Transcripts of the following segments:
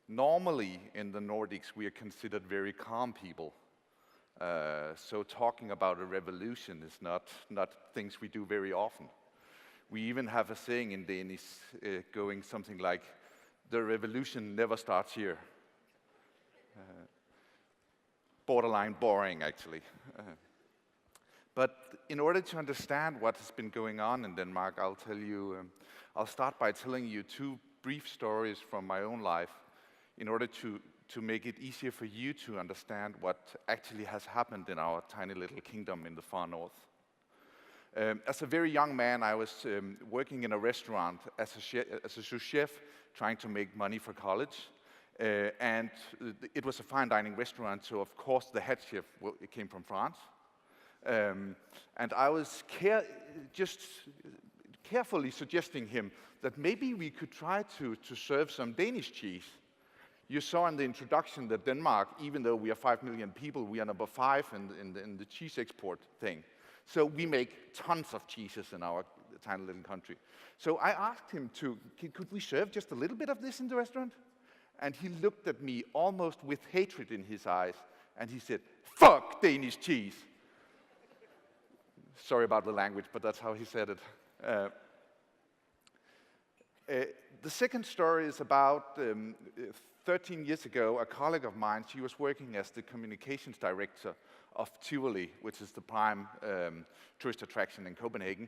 Normally, in the Nordics, we are considered very calm people. So talking about a revolution is not things we do very often. We even have a saying in Danish going something like, the revolution never starts here. Borderline boring, actually. But in order to understand what has been going on in Denmark, I'll start by telling you two brief stories from my own life in order to make it easier for you to understand what actually has happened in our tiny little kingdom in the far north. As a very young man, I was working in a restaurant as a sous chef, trying to make money for college. And it was a fine dining restaurant, so of course the head chef came from France. And I was just carefully suggesting him that maybe we could try to serve some Danish cheese. You saw in the introduction that Denmark, even though we are 5 million people, we are number 5 in the cheese export thing. So we make tons of cheeses in our tiny little country. So I asked him could we serve just a little bit of this in the restaurant? And he looked at me almost with hatred in his eyes, and he said, "Fuck Danish cheese." Sorry about the language, but that's how he said it. The second story is about 13 years ago, a colleague of mine, she was working as the communications director of Tivoli, which is the prime tourist attraction in Copenhagen.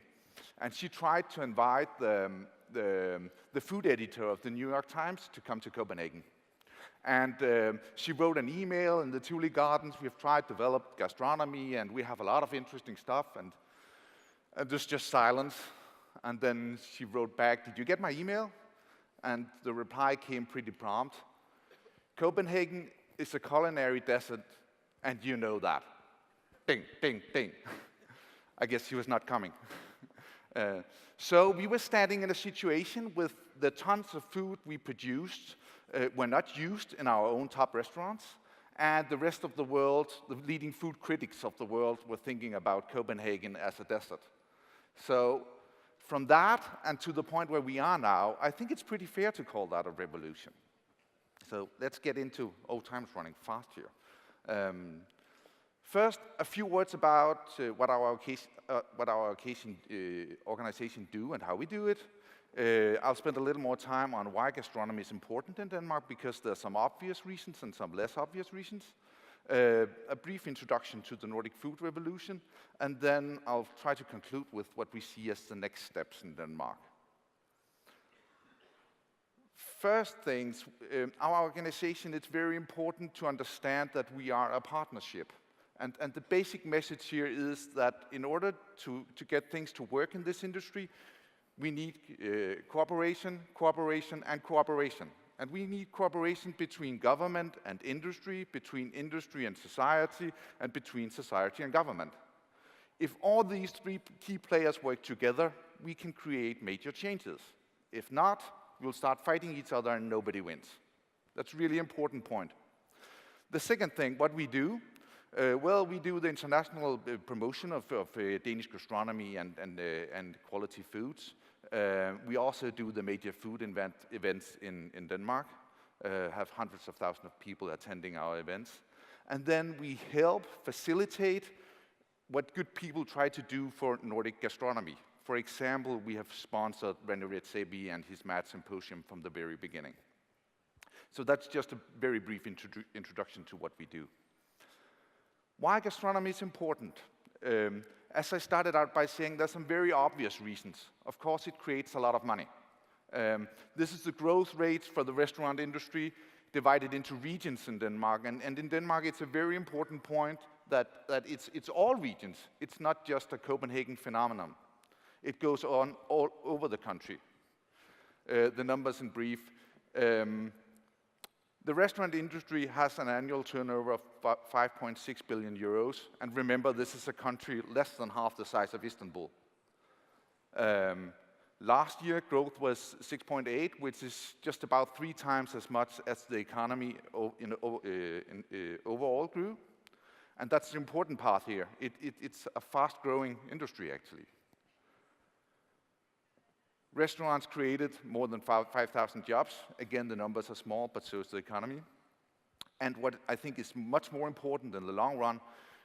And she tried to invite the food editor of the New York Times to come to Copenhagen. And she wrote an email in the Tivoli Gardens. We have tried to develop gastronomy, and we have a lot of interesting stuff. And there's just silence. And then she wrote back, "Did you get my email?" And the reply came pretty prompt. "Copenhagen is a culinary desert, and you know that." Ding, ding, ding. I guess she was not coming. So we were standing in a situation with the tons of food we produced were not used in our own top restaurants, and the rest of the world, the leading food critics of the world, were thinking about Copenhagen as a desert. So from that and to the point where we are now, I think it's pretty fair to call that a revolution. So let's get into old times running fast here. First, a few words about what our organization do and how we do it. I'll spend a little more time on why gastronomy is important in Denmark, because there are some obvious reasons and some less obvious reasons. A brief introduction to the Nordic food revolution, and then I'll try to conclude with what we see as the next steps in Denmark. First things, our organization, it's very important to understand that we are a partnership. And the basic message here is that in order to get things to work in this industry, we need cooperation, cooperation, and cooperation. And we need cooperation between government and industry, between industry and society, and between society and government. If all these three key players work together, we can create major changes. If not, we'll start fighting each other and nobody wins. That's a really important point. The second thing, what we do, well, we do the international promotion of Danish gastronomy and quality foods. We also do the major food events in Denmark, have hundreds of thousands of people attending our events. And then we help facilitate what good people try to do for Nordic gastronomy. For example, we have sponsored René Redzepi and his Mad Symposium from the very beginning. So that's just a very brief introduction to what we do. Why gastronomy is important? As I started out by saying, there's some very obvious reasons. Of course, it creates a lot of money. This is the growth rates for the restaurant industry divided into regions in Denmark. And in Denmark, it's a very important point that it's all regions. It's not just a Copenhagen phenomenon. It goes on all over the country. The numbers in brief. The restaurant industry has an annual turnover of 5.6 billion euros. And remember, this is a country less than half the size of Istanbul. Last year, growth was 6.8, which is just about 3 times as much as the economy overall grew. And that's the important part here. It's a fast-growing industry, actually. Restaurants created more than 5,000 jobs. Again, the numbers are small, but so is the economy. And what I think is much more important in the long run,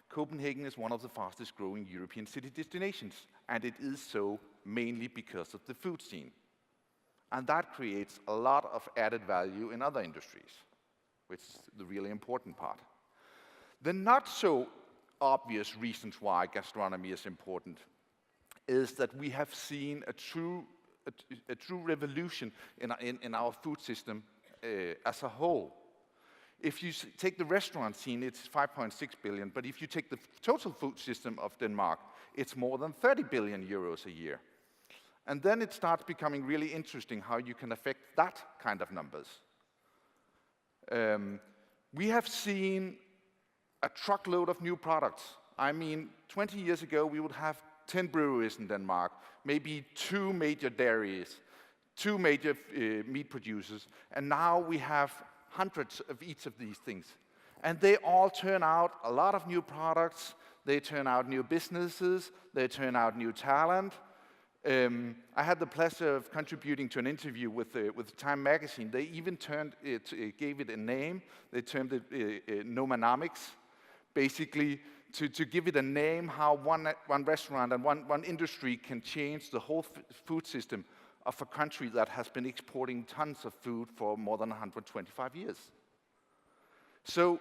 Copenhagen is one of the fastest growing European city destinations, and it is so mainly because of the food scene. And that creates a lot of added value in other industries, which is the really important part. The not so obvious reasons why gastronomy is important is that we have seen a true revolution in our food system as a whole. If you take the restaurant scene, it's 5.6 billion, but if you take the total food system of Denmark, it's more than 30 billion euros a year. And then it starts becoming really interesting how you can affect that kind of numbers. We have seen a truckload of new products. I mean, 20 years ago, we would have 10 breweries in Denmark, maybe 2 major dairies, 2 major meat producers, and now we have hundreds of each of these things. And they all turn out a lot of new products, they turn out new businesses, they turn out new talent. I had the pleasure of contributing to an interview with Time magazine. They even gave it a name. They termed it nomonomics, basically to give it a name, how one restaurant and one industry can change the whole food system of a country that has been exporting tons of food for more than 125 years. So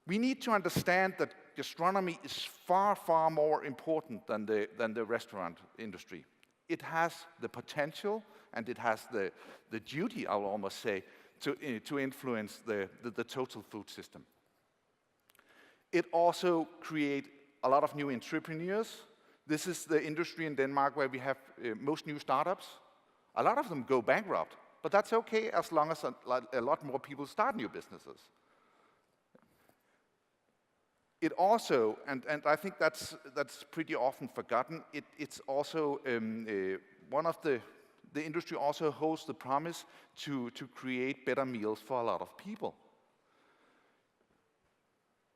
we need to understand that gastronomy is far, far more important than the restaurant industry. It has the potential and it has the duty, I'll almost say, to influence the total food system. It also creates a lot of new entrepreneurs. This is the industry in Denmark where we have most new startups. A lot of them go bankrupt, but that's okay as long as a lot more people start new businesses. It also, and I think that's pretty often forgotten, it's also one of the industry also holds the promise to create better meals for a lot of people.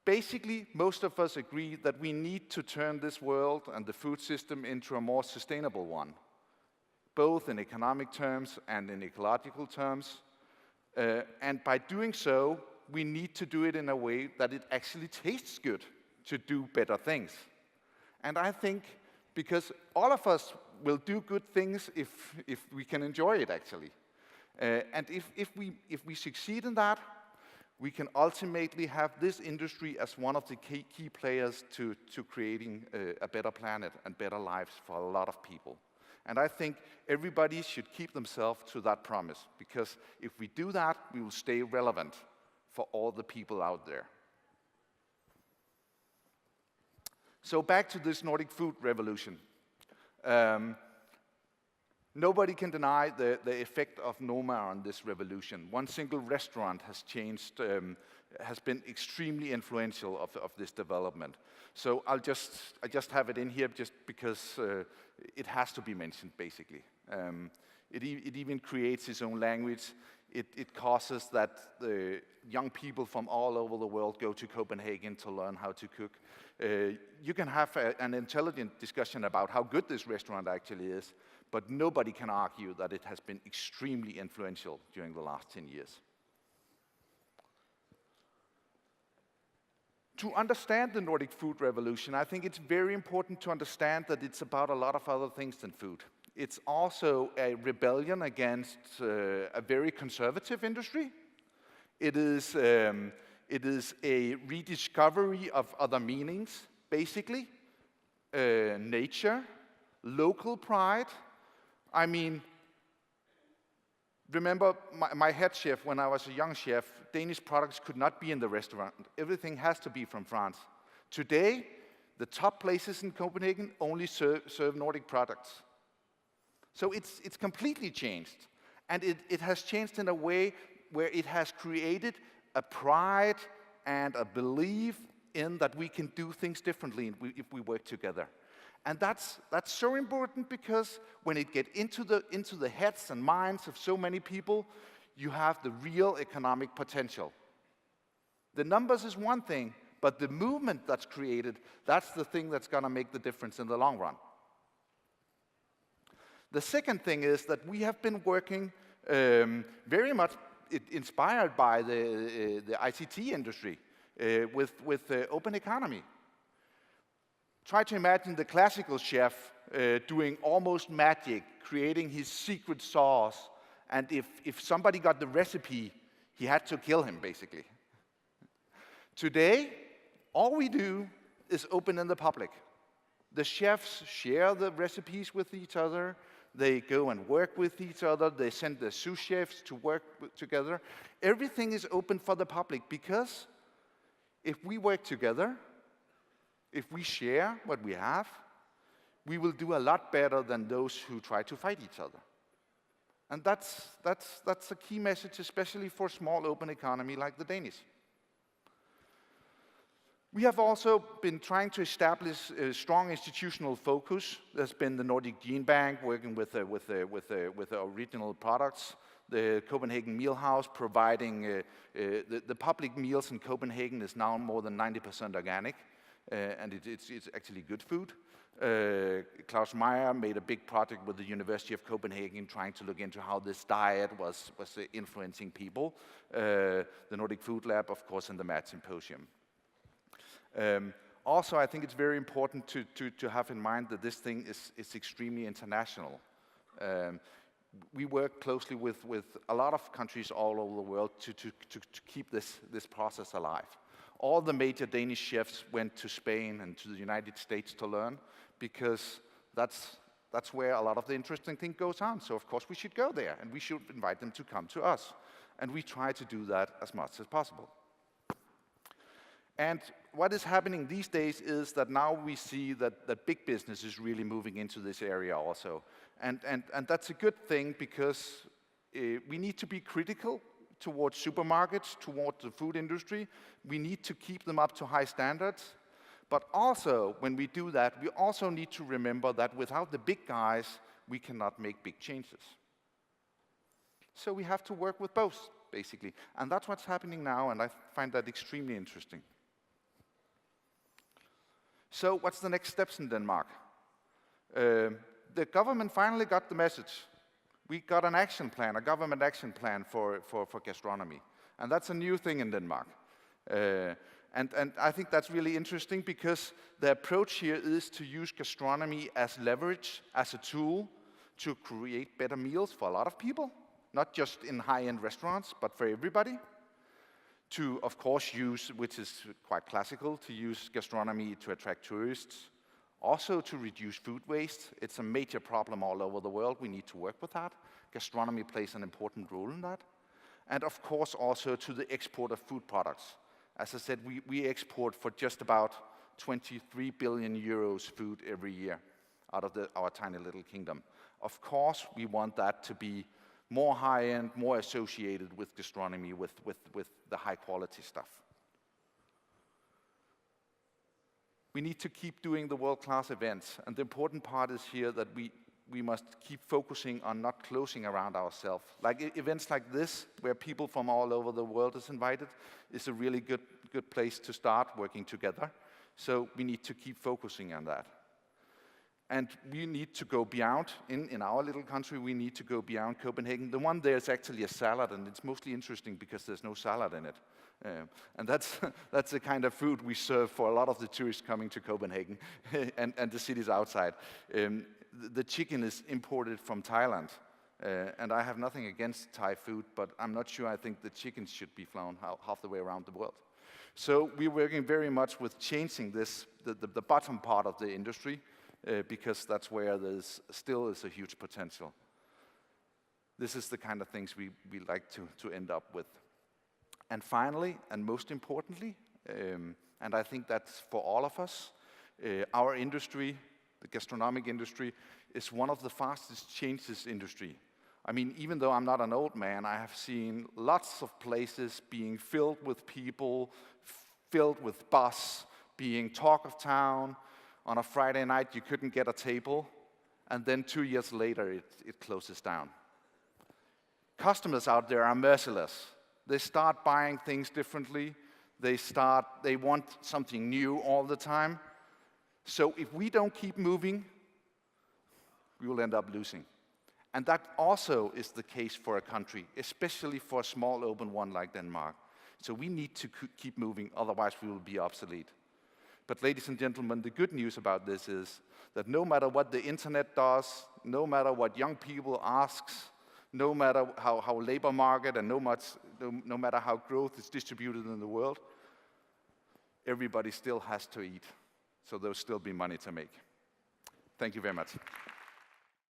Basically, most of us agree that we need to turn this world and the food system into a more sustainable one, both in economic terms and in ecological terms. And by doing so, we need to do it in a way that it actually tastes good to do better things. And I think because all of us will do good things if we can enjoy it, actually. And if we succeed in that, we can ultimately have this industry as one of the key players to creating a better planet and better lives for a lot of people. And I think everybody should keep themselves to that promise, because if we do that, we will stay relevant for all the people out there. So back to this Nordic food revolution. Nobody can deny the effect of Noma on this revolution. One single restaurant has changed, has been extremely influential of this development. So I just have it in here just because it has to be mentioned, basically. It even creates its own language. It causes that the young people from all over the world go to Copenhagen to learn how to cook. You can have an intelligent discussion about how good this restaurant actually is, but nobody can argue that it has been extremely influential during the last 10 years. To understand the Nordic food revolution, I think it's very important to understand that it's about a lot of other things than food. It's also a rebellion against a very conservative industry. It is a rediscovery of other meanings, basically. Nature, local pride. I mean, remember my head chef, when I was a young chef, Danish products could not be in the restaurant. Everything has to be from France. Today, the top places in Copenhagen only serve Nordic products. So it's completely changed. And it has changed in a way where it has created a pride and a belief in that we can do things differently if we work together. And that's so important, because when it gets into the heads and minds of so many people, you have the real economic potential. The numbers is one thing, but the movement that's created, that's the thing that's going to make the difference in the long run. The second thing is that we have been working very much inspired by the ICT industry with open economy. Try to imagine the classical chef doing almost magic, creating his secret sauce, and if somebody got the recipe, he had to kill him, basically. Today, all we do is open in the public. The chefs share the recipes with each other. They go and work with each other. They send the sous chefs to work together. Everything is open for the public because if we work together, if we share what we have, we will do a lot better than those who try to fight each other. And that's a key message, especially for a small open economy like the Danish. We have also been trying to establish a strong institutional focus. There's been the Nordic Gene Bank working with the original products, the Copenhagen Meal House providing the public meals in Copenhagen is now more than 90% organic, and it's actually good food. Klaus Meyer made a big project with the University of Copenhagen trying to look into how this diet was influencing people. The Nordic Food Lab, of course, and the Mad Symposium. Also, I think it's very important to have in mind that this thing is extremely international. We work closely with a lot of countries all over the world to keep this process alive. All the major Danish chefs went to Spain and to the United States to learn, because that's where a lot of the interesting thing goes on. So of course we should go there, and we should invite them to come to us. And we try to do that as much as possible. And what is happening these days is that now we see that big business is really moving into this area also. And that's a good thing, because we need to be critical towards supermarkets, towards the food industry. We need to keep them up to high standards. But also, when we do that, we also need to remember that without the big guys, we cannot make big changes. So we have to work with both, basically. And that's what's happening now, and I find that extremely interesting. So what's the next steps in Denmark? The government finally got the message. We got an action plan, a government action plan for gastronomy. And that's a new thing in Denmark. And I think that's really interesting, because the approach here is to use gastronomy as leverage, as a tool to create better meals for a lot of people, not just in high-end restaurants, but for everybody. To, of course, use, which is quite classical, to use gastronomy to attract tourists. Also to reduce food waste. It's a major problem all over the world. We need to work with that. Gastronomy plays an important role in that. And of course also to the export of food products. As I said, we export for just about 23 billion euros food every year out of our tiny little kingdom. Of course, we want that to be more high-end, more associated with gastronomy, with the high-quality stuff. We need to keep doing the world-class events, and the important part is here that we must keep focusing on not closing around ourselves. Like events like this, where people from all over the world is invited, is a really good place to start working together. So we need to keep focusing on that. And we need to go beyond, in our little country, we need to go beyond Copenhagen. The one there is actually a salad, and it's mostly interesting because there's no salad in it. And that's the kind of food we serve for a lot of the tourists coming to Copenhagen and the cities outside. The chicken is imported from Thailand, and I have nothing against Thai food, but I'm not sure I think the chickens should be flown half the way around the world. So we're working very much with changing this, the bottom part of the industry, because that's where there's still is a huge potential. This is the kind of things we like to end up with. And finally, and most importantly, and I think that's for all of us, our industry, the gastronomic industry, is one of the fastest changes industry. I mean, even though I'm not an old man, I have seen lots of places being filled with people, filled with buzz, being talk of town. On a Friday night, you couldn't get a table, and then 2 years later, it closes down. Customers out there are merciless. They start buying things differently. They want something new all the time. So if we don't keep moving, we will end up losing. And that also is the case for a country, especially for a small open one like Denmark. So we need to keep moving, otherwise we will be obsolete. But ladies and gentlemen, the good news about this is that no matter what the internet does, no matter what young people asks, no matter how labor market and no matter how growth is distributed in the world, everybody still has to eat. So there'll still be money to make. Thank you very much.